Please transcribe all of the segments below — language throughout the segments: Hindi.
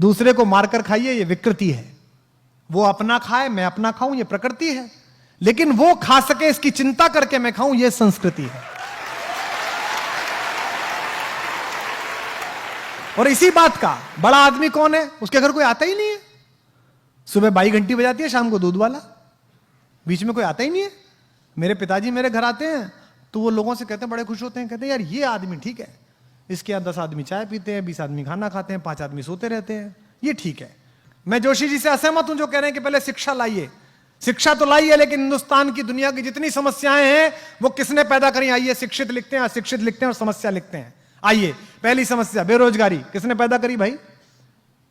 दूसरे को मारकर खाइए, ये विकृति है। वो अपना खाए, मैं अपना खाऊं, ये प्रकृति है। लेकिन वो खा सके इसकी चिंता करके मैं खाऊं, ये संस्कृति है। और इसी बात का बड़ा आदमी कौन है? उसके घर कोई आता ही नहीं है। सुबह बाई घंटी बजाती है, शाम को दूध वाला, बीच में कोई आता ही नहीं है। मेरे पिताजी मेरे घर आते हैं तो वो लोगों से कहते हैं, बड़े खुश होते हैं, कहते हैं यार ये आदमी ठीक है, इसके यहाँ 10 आदमी चाय पीते हैं, 20 आदमी खाना खाते हैं, 5 आदमी सोते रहते हैं, ये ठीक है। मैं जोशी जी से असहमत हूं जो कह रहे हैं कि पहले शिक्षा लाइए। शिक्षा तो लाई है, लेकिन हिंदुस्तान की दुनिया की जितनी समस्याएं हैं वो किसने पैदा करी? आइए, शिक्षित लिखते हैं, अशिक्षित लिखते हैं और समस्या लिखते हैं। आइए, पहली समस्या बेरोजगारी, किसने पैदा करी भाई?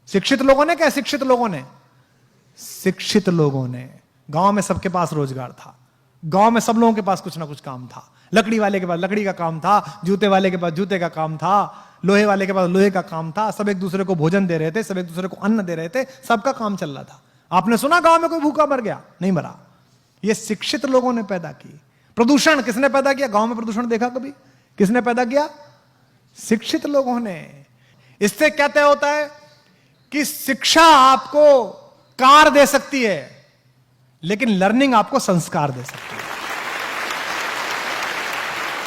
शिक्षित लोगों ने, क्या अशिक्षित लोगों ने? शिक्षित लोगों ने। गांव में सबके पास रोजगार था, गांव में सब लोगों के पास कुछ ना कुछ काम था। लकड़ी वाले के पास लकड़ी का काम था, जूते वाले के पास जूते का काम था, लोहे वाले के पास लोहे का काम था। सब एक दूसरे को भोजन दे रहे थे, सब एक दूसरे को अन्न दे रहे थे, सबका काम चल रहा था। आपने सुना गांव में कोई भूखा मर गया? नहीं मरा। ये शिक्षित लोगों ने पैदा की। प्रदूषण किसने पैदा किया? गांव में प्रदूषण देखा कभी? किसने पैदा किया? शिक्षित लोगों ने। इससे क्या तय होता है कि शिक्षा आपको कार दे सकती है, लेकिन लर्निंग आपको संस्कार दे सकती है।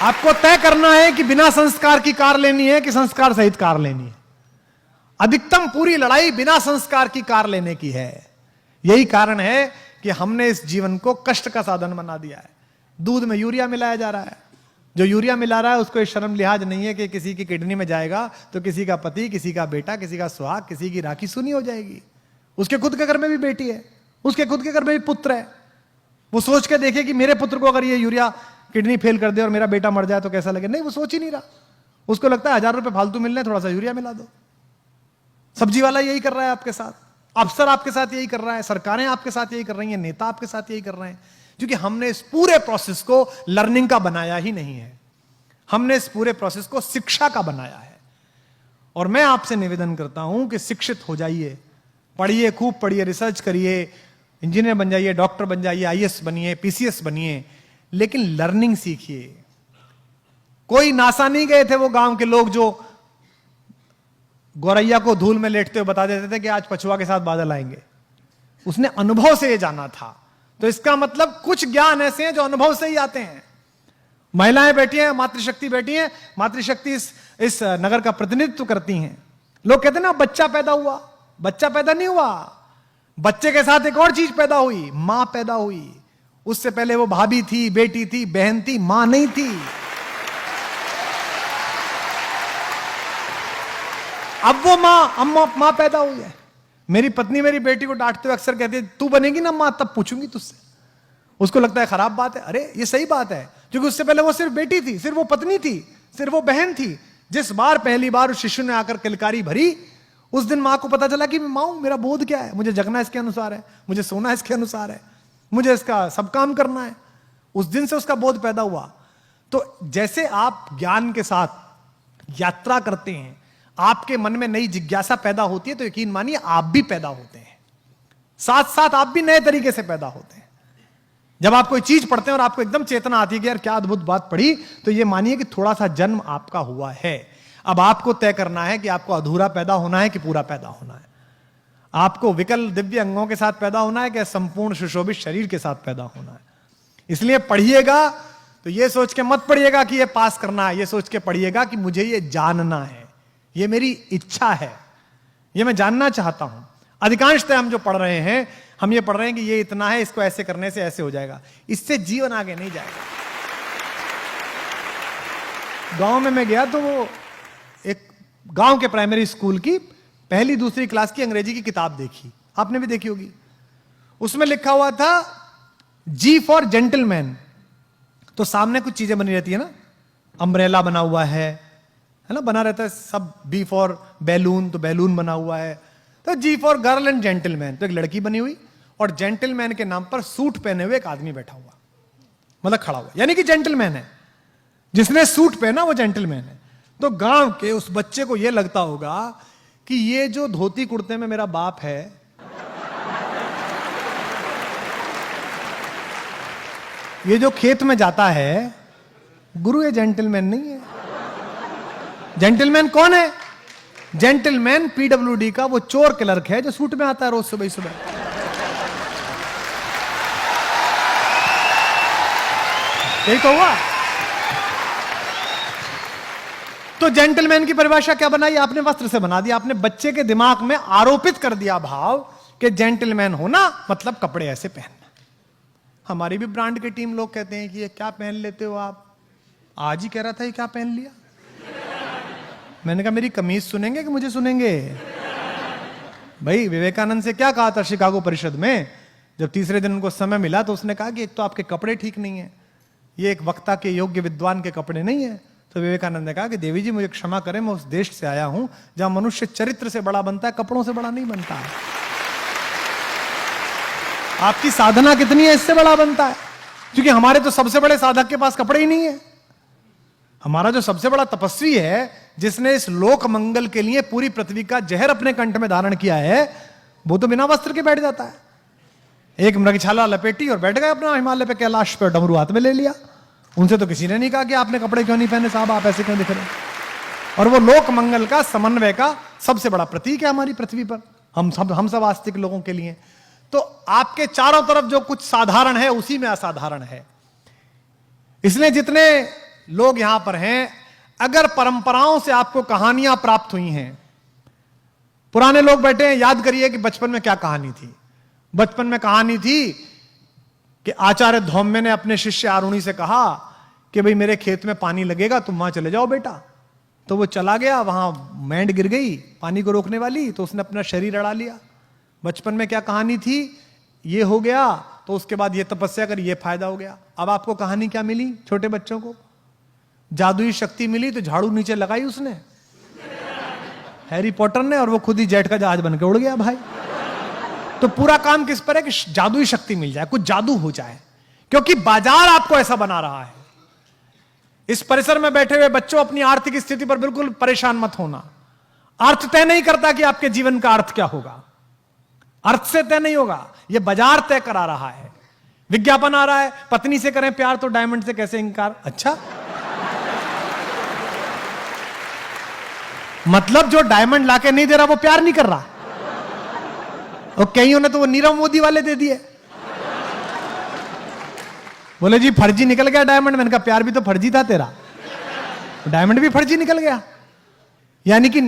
आपको तय करना है कि बिना संस्कार की कार लेनी है कि संस्कार सहित कार लेनी है। अधिकतम पूरी लड़ाई बिना संस्कार की कार लेने की है। यही कारण है कि हमने इस जीवन को कष्ट का साधन बना दिया है। दूध में यूरिया मिलाया जा रहा है। जो यूरिया मिला रहा है उसको ये शर्म लिहाज नहीं है कि किसी की किडनी में जाएगा तो किसी का पति, किसी का बेटा, किसी का सुहाग, किसी की राखी सुनी हो जाएगी। उसके खुद के घर में भी बेटी है, उसके खुद के घर में भी पुत्र है। वो सोच के देखे कि मेरे पुत्र को अगर ये यूरिया किडनी फेल कर दे और मेरा बेटा मर जाए तो कैसा लगे। नहीं, वो सोच ही नहीं रहा। उसको लगता है 1000 रुपए फालतू मिल रहे, थोड़ा सा यूरिया मिला दो। सब्जी वाला यही कर रहा है आपके साथ, अफसर आपके साथ यही कर रहा है, सरकारें आपके साथ यही कर रही हैं, नेता आपके साथ यही कर रहे हैं, क्योंकि हमने इस पूरे प्रोसेस को लर्निंग का बनाया ही नहीं है। हमने इस पूरे प्रोसेस को शिक्षा का बनाया है। और मैं आपसे निवेदन करता हूं कि शिक्षित हो जाइए, पढ़िए, खूब पढ़िए, रिसर्च करिए, इंजीनियर बन जाइए, डॉक्टर बन जाइए, आईएएस बनिए, पीसीएस बनिए, लेकिन लर्निंग सीखिए। कोई नासा नहीं गए थे वो गांव के लोग जो गौरैया को धूल में लेटते हुए बता देते थे कि आज पछुआ के साथ बादल आएंगे। उसने अनुभव से ये जाना था। तो इसका मतलब कुछ ज्ञान ऐसे हैं जो अनुभव से ही आते हैं। महिलाएं बैठी हैं, मातृशक्ति बैठी हैं, मातृशक्ति इस नगर का प्रतिनिधित्व करती हैं। लोग कहते हैं ना बच्चा पैदा हुआ, बच्चा पैदा नहीं हुआ, बच्चे के साथ एक और चीज पैदा हुई, मां पैदा हुई। उससे पहले वो भाभी थी, बेटी थी, बहन थी, मां नहीं थी। अब वो मां पैदा हुई है। मेरी पत्नी मेरी बेटी को डांटते हुए अक्सर कहती है, तू बनेगी ना मां तब पूछूंगी तुझसे। उसको लगता है खराब बात है। अरे ये सही बात है, क्योंकि उससे पहले वो सिर्फ बेटी थी, सिर्फ वो पत्नी थी, सिर्फ वो बहन थी। जिस बार पहली बार उस शिशु ने आकर किलकारी भरी, उस दिन मां को पता चला कि मैं मां हूं, मेरा बोध क्या है, मुझे जगना इसके अनुसार है, मुझे सोना इसके अनुसार है, मुझे इसका सब काम करना है। उस दिन से उसका बोध पैदा हुआ। तो जैसे आप ज्ञान के साथ यात्रा करते हैं, आपके मन में नई जिज्ञासा पैदा होती है, तो यकीन मानिए आप भी पैदा होते हैं, साथ साथ आप भी नए तरीके से पैदा होते हैं। जब आप कोई चीज पढ़ते हैं और आपको एकदम चेतना आती है कि यार क्या अद्भुत बात पढ़ी, तो ये मानिए कि थोड़ा सा जन्म आपका हुआ है। अब आपको तय करना है कि आपको अधूरा पैदा होना है कि पूरा पैदा होना है। आपको विकल दिव्य अंगों के साथ पैदा होना है कि संपूर्ण सुशोभित शरीर के साथ पैदा होना है। इसलिए पढ़िएगा तो ये सोच के मत पढ़िएगा कि ये पास करना है, ये सोच के पढ़िएगा कि मुझे ये जानना है, ये मेरी इच्छा है, ये मैं जानना चाहता हूं। अधिकांशतः हम जो पढ़ रहे हैं, हम ये पढ़ रहे हैं कि ये इतना है, इसको ऐसे करने से ऐसे हो जाएगा। इससे जीवन आगे नहीं जाएगा। गांव में मैं गया तो वो एक गांव के प्राइमरी स्कूल की पहली दूसरी क्लास की अंग्रेजी की किताब देखी, आपने भी देखी होगी। उसमें लिखा हुआ था जी फॉर जेंटलमैन। तो सामने कुछ चीजें बनी रहती है ना, अम्ब्रेला बना हुआ है ना, बना रहता है सब। बी फॉर बैलून, तो बैलून बना हुआ है। तो जी फॉर गर्ल एंड जेंटलमैन, तो एक लड़की बनी हुई और जेंटलमैन के नाम पर सूट पहने हुए एक आदमी बैठा हुआ, मतलब खड़ा हुआ, यानी कि जेंटलमैन है। जिसने सूट पहना वो जेंटलमैन है। तो गांव के उस बच्चे को यह लगता होगा कि ये जो धोती कुर्ते में मेरा बाप है, ये जो खेत में जाता है, गुरु ये जेंटलमैन नहीं है। जेंटलमैन कौन है? जेंटलमैन पीडब्ल्यूडी का वो चोर क्लर्क है जो सूट में आता है रोज सुबह सुबह। यही तो हुआ। तो जेंटलमैन की परिभाषा क्या बनाई आपने? वस्त्र से बना दिया आपने। बच्चे के दिमाग में आरोपित कर दिया भाव कि जेंटलमैन होना मतलब कपड़े ऐसे पहनना। हमारी भी ब्रांड के टीम लोग कहते हैं कि ये क्या पहन लेते हो आप? आज ही कह रहा था ये क्या पहन लिया। मैंने कहा मेरी कमीज सुनेंगे कि मुझे सुनेंगे? भाई विवेकानंद से क्या कहा था शिकागो परिषद में? जब तीसरे दिन उनको समय मिला तो उसने कहा कि एक तो आपके कपड़े ठीक नहीं है, ये एक वक्ता के योग्य विद्वान के कपड़े नहीं है। तो विवेकानंद ने कहा कि देवी जी मुझे क्षमा करें, मैं उस देश से आया हूं जहां मनुष्य चरित्र से बड़ा बनता है, कपड़ों से बड़ा नहीं बनता है। आपकी साधना कितनी है इससे बड़ा बनता है। क्योंकि हमारे तो सबसे बड़े साधक के पास कपड़े ही नहीं है। हमारा जो सबसे बड़ा तपस्वी है, जिसने इस लोक मंगल के लिए पूरी पृथ्वी का जहर अपने कंठ में धारण किया है, वो तो बिना वस्त्र के बैठ जाता है। एक मृगछाला लपेटी और बैठ गए अपना हिमालय पे, कैलाश पे, डमरू हाथ में ले लिया। उनसे तो किसी ने नहीं कहा कि आपने कपड़े क्यों नहीं पहने साहब, आप ऐसे क्यों दिख रहे। और वो लोक मंगल का, समन्वय का सबसे बड़ा प्रतीक है हमारी पृथ्वी पर, हम सब आस्तिक लोगों के लिए। तो आपके चारों तरफ जो कुछ साधारण है उसी में असाधारण है। इसलिए जितने लोग यहां पर हैं, अगर परंपराओं से आपको कहानियां प्राप्त हुई हैं, पुराने लोग बैठे हैं, याद करिए कि बचपन में क्या कहानी थी। बचपन में कहानी थी कि आचार्य धौम्य ने अपने शिष्य आरुणि से कहा कि भाई मेरे खेत में पानी लगेगा, तुम वहां चले जाओ बेटा। तो वो चला गया, वहां मैंड गिर गई पानी को रोकने वाली, तो उसने अपना शरीर अड़ा लिया। बचपन में क्या कहानी थी, ये हो गया, तो उसके बाद ये तपस्या कर, ये फायदा हो गया। अब आपको कहानी क्या मिली? छोटे बच्चों को जादुई शक्ति मिली, तो झाड़ू नीचे लगाई उसने, हैरी पॉटर ने, और वो खुद ही जेट का जहाज बन के उड़ गया भाई। तो पूरा काम किस पर है कि जादुई शक्ति मिल जाए, कुछ जादू हो जाए, क्योंकि बाजार आपको ऐसा बना रहा है। इस परिसर में बैठे हुए बच्चों, अपनी आर्थिक स्थिति पर बिल्कुल परेशान मत होना। अर्थ तय नहीं करता कि आपके जीवन का अर्थ क्या होगा, अर्थ से तय नहीं होगा, यह बाजार तय करा रहा है। विज्ञापन आ रहा है, पत्नी से करें प्यार तो डायमंड से कैसे इनकार। अच्छा, मतलब जो डायमंड लाके नहीं दे रहा वो प्यार नहीं कर रहा। और कईयों ने तो वो नीरव मोदी वाले दे दिए, बोले जी फर्जी निकल गया डायमंड। मैंने कहा प्यार भी तो फर्जी था तेरा, डायमंड भी फर्जी निकल गया। यानी कि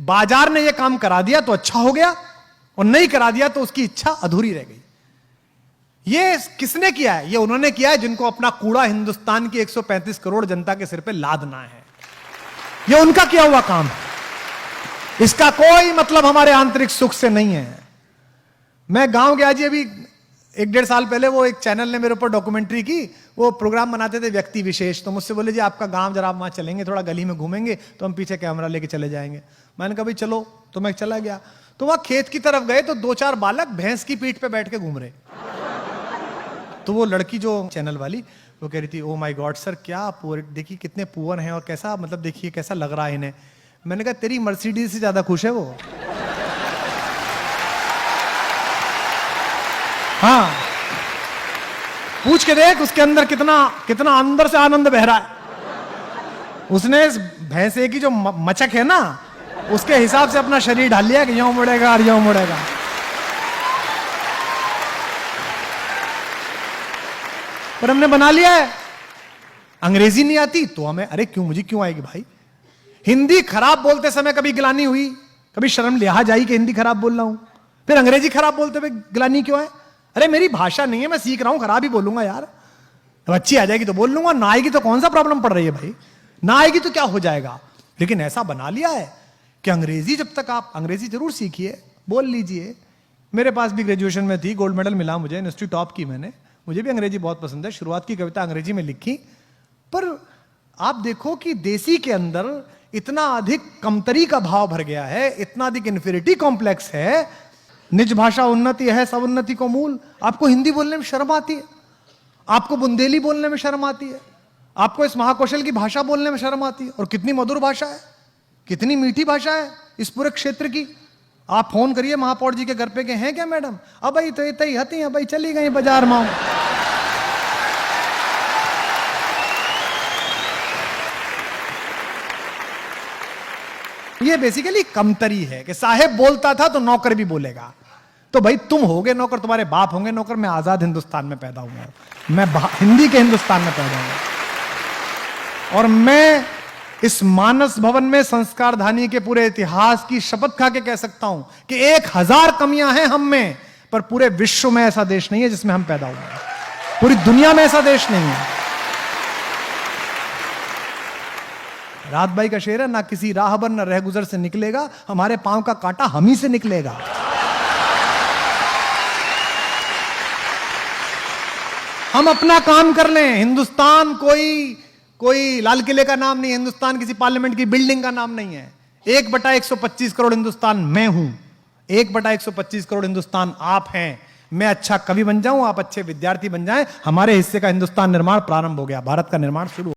बाजार ने ये काम करा दिया तो अच्छा हो गया, और नहीं करा दिया तो उसकी इच्छा अधूरी रह गई। ये किसने किया है? ये उन्होंने किया है जिनको अपना कूड़ा हिंदुस्तान की 135 करोड़ जनता के सिर पे लादना है। ये उनका किया हुआ काम है, इसका कोई मतलब हमारे आंतरिक सुख से नहीं है। मैं गांव गया जी अभी 1-1.5 साल पहले, वो एक चैनल ने मेरे ऊपर डॉक्यूमेंट्री की, वो प्रोग्राम बनाते थे व्यक्ति विशेष। तो मुझसे बोले जी आपका गांव जरा आप वहां चलेंगे, थोड़ा गली में घूमेंगे, तो हम पीछे कैमरा लेके चले जाएंगे। मैंने कहा भाई चलो, तो मैं चला गया। तो वहां खेत की तरफ गए तो 2-4 बालक भैंस की पीठ पे बैठ के घूम रहे। तो वो लड़की जो चैनल वाली, वो कह रही थी ओ माय गॉड सर, क्या पुअर, देखिए कितने पुअर हैं और कैसा, मतलब देखिए कैसा लग रहा है इन्हें। मैंने कहा तेरी मर्सिडीज से ज्यादा खुश है वो। हाँ, पूछ के देख उसके अंदर कितना कितना अंदर से आनंद बह रहा है। उसने भैंसे की जो मचक है ना, उसके हिसाब से अपना शरीर ढाल लिया कि यूं मुड़ेगा और यूं मुड़ेगा। पर हमने बना लिया है। अंग्रेजी नहीं आती तो हमें, अरे क्यों, मुझे क्यों आएगी भाई। हिंदी खराब बोलते समय कभी गिलानी हुई, कभी शर्म लिहाज आई कि हिंदी खराब बोल रहा हूं? फिर अंग्रेजी खराब बोलते हुए गिलानी क्यों है? अरे मेरी भाषा नहीं है, मैं सीख रहा हूं, खराब ही बोलूंगा यार। अब अच्छी आ जाएगी तो बोल लूंगा, ना आएगी तो कौन सा प्रॉब्लम पड़ रही है भाई, ना आएगी तो क्या हो जाएगा। लेकिन ऐसा बना लिया है कि अंग्रेजी, जब तक आप अंग्रेजी जरूर सीखिए, बोल लीजिए। मेरे पास भी ग्रेजुएशन में थी, गोल्ड मेडल मिला मुझे, यूनिवर्सिटी टॉप की मैंने। मुझे भी अंग्रेजी बहुत पसंद है, शुरुआत की कविता अंग्रेजी में लिखी। पर आप देखो कि देसी के अंदर इतना अधिक कमतरी का भाव भर गया है, इतना अधिक इन्फीरियरिटी कॉम्प्लेक्स है। निज भाषा उन्नति है, सब उन्नति को मूल। आपको हिंदी बोलने में शर्म आती है, आपको बुंदेली बोलने में शर्म आती है, आपको इस महाकौशल की भाषा बोलने में शर्म आती है। और कितनी मधुर भाषा है, कितनी मीठी भाषा है इस पूरे क्षेत्र की। आप फोन करिए महापौर जी के घर पे, के हैं क्या मैडम? अब भाई तो इतनी हती है भाई, चली गई बाजार में। ये बेसिकली कमतरी है कि साहेब बोलता था तो नौकर भी बोलेगा। तो भाई तुम होगे नौकर, तुम्हारे बाप होंगे नौकर, मैं आजाद हिंदुस्तान में पैदा हुआ, मैं हिंदी के हिंदुस्तान में पैदा हुआ, और मैं इस मानस भवन में संस्कारधानी के पूरे इतिहास की शपथ खा के कह सकता हूं कि 1000 कमियां हैं हम में, पर पूरे विश्व में ऐसा देश नहीं है जिसमें हम पैदा हुए हैं, पूरी दुनिया में ऐसा देश नहीं है। रात बाई का शेर है, ना किसी राहबर न रहगुजर से निकलेगा, हमारे पांव का कांटा हम ही से निकलेगा। हम अपना काम कर लें। हिंदुस्तान कोई लाल किले का नाम नहीं है, हिंदुस्तान किसी पार्लियामेंट की बिल्डिंग का नाम नहीं है। 1/125 करोड़ हिंदुस्तान मैं हूं, 1/125 करोड़ हिंदुस्तान आप हैं। मैं अच्छा कवि बन जाऊं, आप अच्छे विद्यार्थी बन जाएं, हमारे हिस्से का हिंदुस्तान निर्माण प्रारंभ हो गया, भारत का निर्माण शुरू।